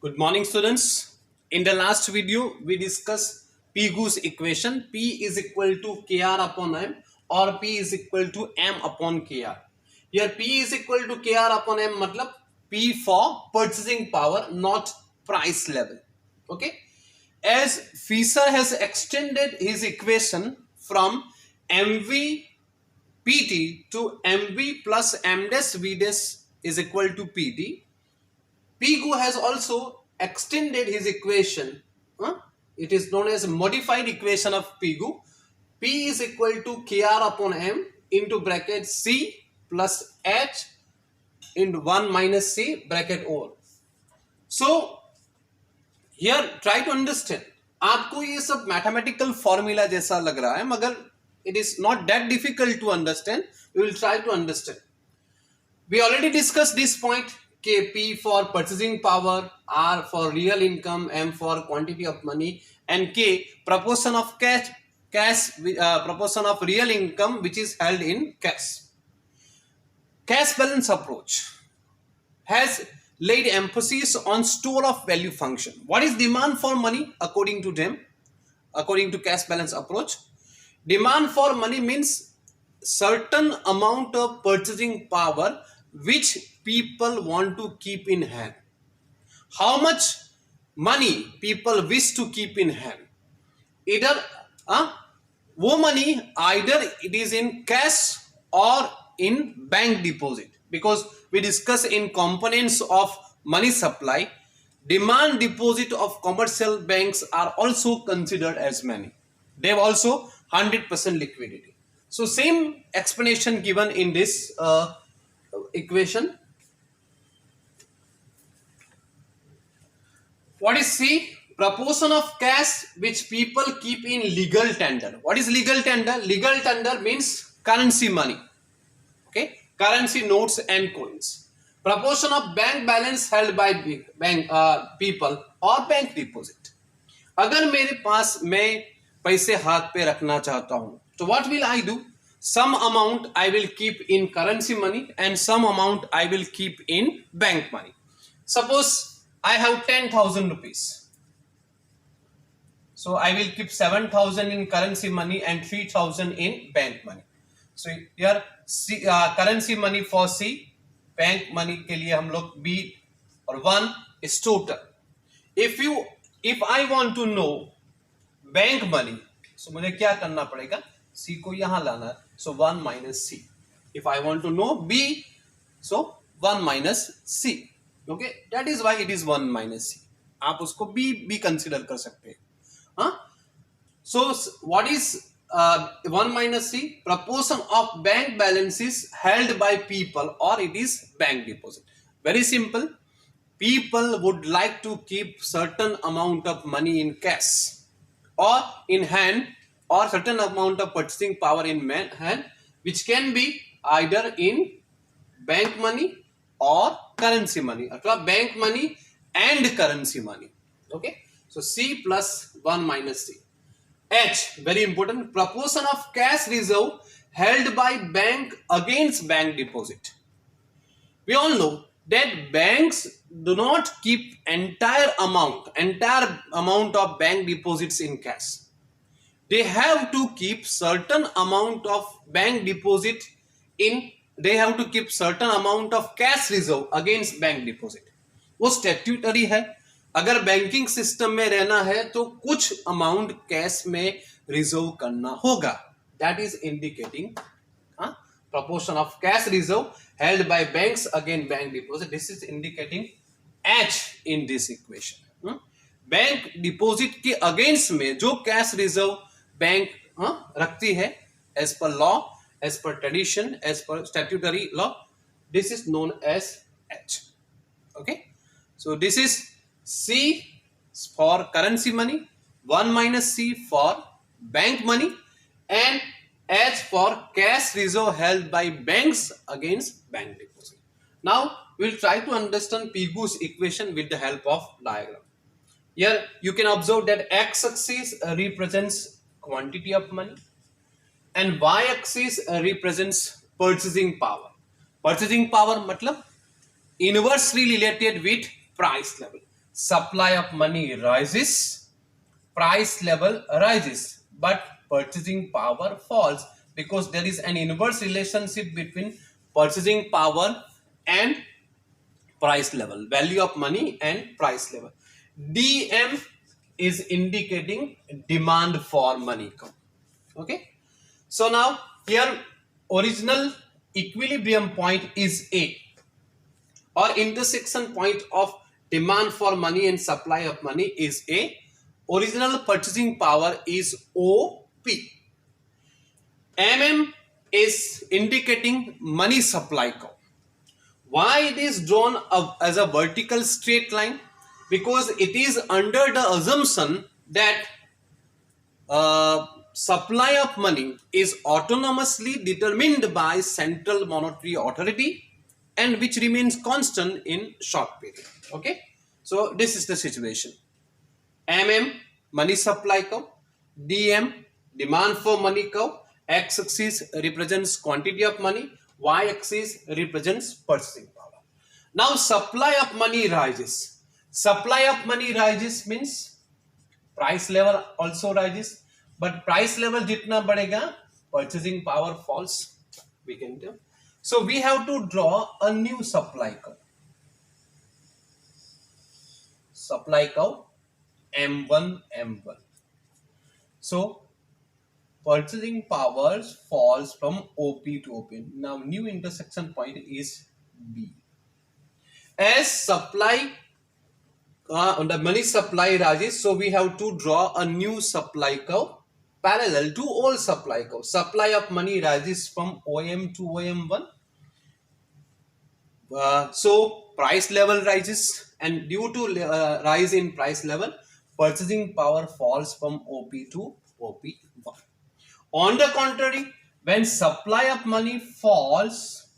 Good morning, students. In the last video, we discussed Pigou's equation. P is equal to KR upon M or P is equal to M upon KR. Here P is equal to KR upon M matlab P for purchasing power, not price level. Okay. As Fisher has extended his equation from MV PT to MV plus M dash V dash is equal to PT. Pigou has also extended his equation. It is known as modified equation of Pigou. P is equal to KR upon M into bracket C plus H into 1 minus C bracket over. So here try to understand. आपको ये सब mathematical formula जैसा लग रहा है मगर it is not that difficult to understand. We will try to understand. We already discussed this point. K, P for purchasing power, R for real income, M for quantity of money, and K proportion of proportion of real income which is held in cash. Cash balance approach has laid emphasis on store of value function. What is demand for money according to them? According to cash balance approach, demand for money means certain amount of purchasing power which people want to keep in hand. How much money people wish to keep in hand? Either वो money either it is in cash or in bank deposit, because we discuss in components of money supply, demand deposit of commercial banks are also considered as money. They have also 100% liquidity. So same explanation given in this equation. What is C? Proportion of cash which people keep in legal tender. What is legal tender? Legal tender means currency money. Okay, currency notes and coins. Proportion of bank balance held by bank people or bank deposit. अगर मेरे पास मैं पैसे हाथ पे रखना चाहता हूँ, तो what will I do? Some amount I will keep in currency money and some amount I will keep in bank money. Suppose I have 10,000 rupees. So I will keep 7,000 in currency money and 3,000 in bank money. So here C, currency money for C, bank money के लिए हम लोग B और 1 is total. If I want to know bank money, so मुझे क्या करना पड़ेगा? C को यहाँ लाना है. So 1 minus C. If I want to know B, so 1 minus C. Okay, that is why it is 1 minus C. आप उसको B consider कर सकते हैं. So what is 1 minus C? Proportion of bank balances held by people or it is bank deposit. Very simple. People would like to keep certain amount of money in cash or in hand, or certain amount of purchasing power in hand, which can be either in bank money or currency money, or bank money and currency money. Okay, so C plus 1 minus C. H, very important, proportion of cash reserve held by bank against bank deposit. We all know that banks do not keep entire amount of bank deposits in cash. They have to keep certain amount of bank deposit in, they have to keep certain amount of cash reserve against bank deposit. वो statutory है. अगर banking system में रहना है तो कुछ amount cash में reserve करना होगा. That is indicating proportion of cash reserve held by banks against bank deposit. This is indicating H in this equation. Bank deposit के अगेंस्ट में जो कैश रिजर्व बैंक रखती है as per law, as per tradition, as per statutory law, this is known as H. Okay, so this is C for currency money, 1 minus C for bank money, and H for cash reserve held by banks against bank deposit. Now we'll try to understand Pigou's equation with the help of diagram. Here you can observe that x-axis represents quantity of money and y-axis represents purchasing power. Purchasing power मतलब inversely related with price level. supply of money rises, price level rises, but purchasing power falls, because there is an inverse relationship between purchasing power and price level, value of money and price level. DM is indicating demand for money. Okay, so now here original equilibrium point is A, or intersection point of demand for money and supply of money is A. Original purchasing power is OP. MM is indicating money supply curve. Why it is drawn up as a vertical straight line? Because it is under the assumption that supply of money is autonomously determined by central monetary authority and which remains constant in short period. Okay, so this is the situation. MM money supply curve, DM demand for money curve. X axis represents quantity of money, Y axis represents purchasing power. Now supply of money rises. Supply of money rises means price level also rises, but price level jitna badega, purchasing power falls, we can do. So we have to draw a new supply curve. Supply curve M1 M1. So purchasing power falls from OP to OP. Now new intersection point is B. As supply the money supply rises, so we have to draw a new supply curve parallel to all supply curve. Supply of money rises from OM to OM1. So price level rises, and due to rise in price level, purchasing power falls from OP to OP1. On the contrary, when supply of money falls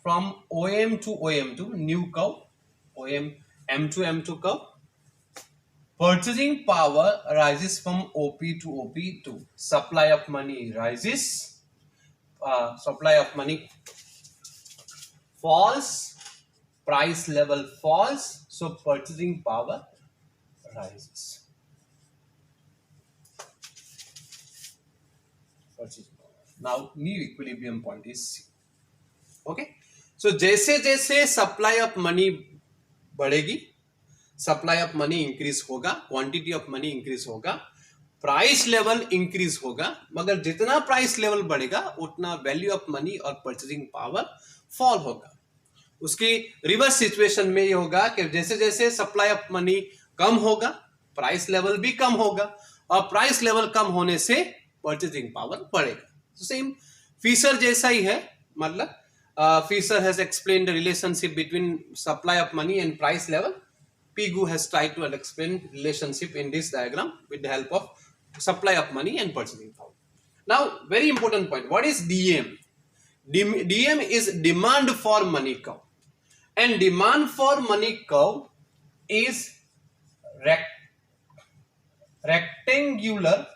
from OM to OM2, new curve, OM M2 M2 curve, purchasing power rises from OP to OP2. Supply of money rises, supply of money falls, price level falls, so purchasing power rises. Now new equilibrium point is C. Okay, so जैसे जैसे supply of money बढ़ेगी, supply of money increase होगा, quantity of money increase होगा, price level increase होगा, मगर जितना price level बढ़ेगा उतना वैल्यू ऑफ मनी और परचेजिंग पावर फॉल होगा. उसकी रिवर्स सिचुएशन में ये होगा कि जैसे जैसे सप्लाई ऑफ मनी कम होगा, प्राइस लेवल भी कम होगा, और प्राइस लेवल कम होने से परचेजिंग पावर बढ़ेगा. सेम फिशर जैसा ही है, मतलब Fisher has explained the relationship between supply of money and price level. Pigou has tried to explain relationship in this diagram with the help of supply of money and purchasing power. Now, very important point. What is DM? DM is demand for money curve. And demand for money curve is rectangular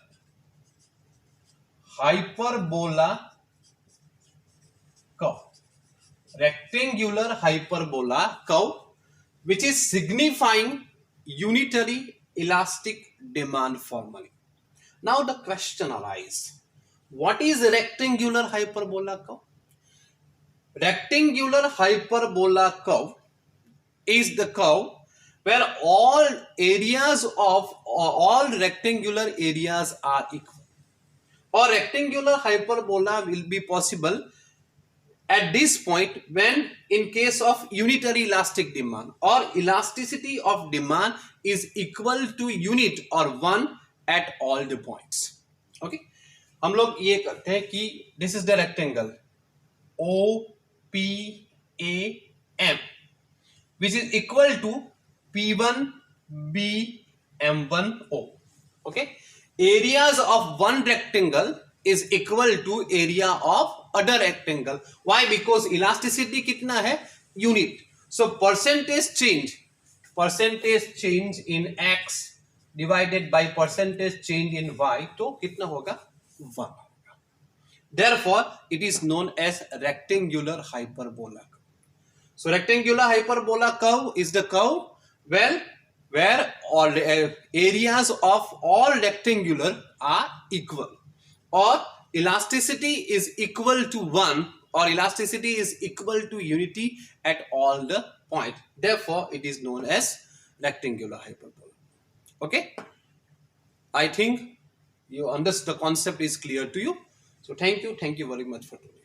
hyperbola curve. Rectangular hyperbola curve, which is signifying unitary elastic demand for money. Now the question arises, what is rectangular hyperbola curve? Rectangular hyperbola curve is the curve where all areas of all rectangular areas are equal. Or rectangular hyperbola will be possible at this point when in case of unitary elastic demand or elasticity of demand is equal to unit or 1 at all the points. Okay, हम लोग ये करते हैं कि this is the rectangle OPAM which is equal to P1B M1O. Okay, areas of one rectangle is equal to area of other rectangle. Why? Because elasticity कितना है? Unit. So percentage change in x divided by percentage change in y, तो कितना होगा? 1. Therefore, it is known as rectangular hyperbola curve. So rectangular hyperbola curve is the curve where where all areas of all rectangular are equal, or elasticity is equal to 1, or elasticity is equal to unity at all the point. Therefore, it is known as rectangular hyperbola. Okay, I think you understand, the concept is clear to you. So thank you very much for today.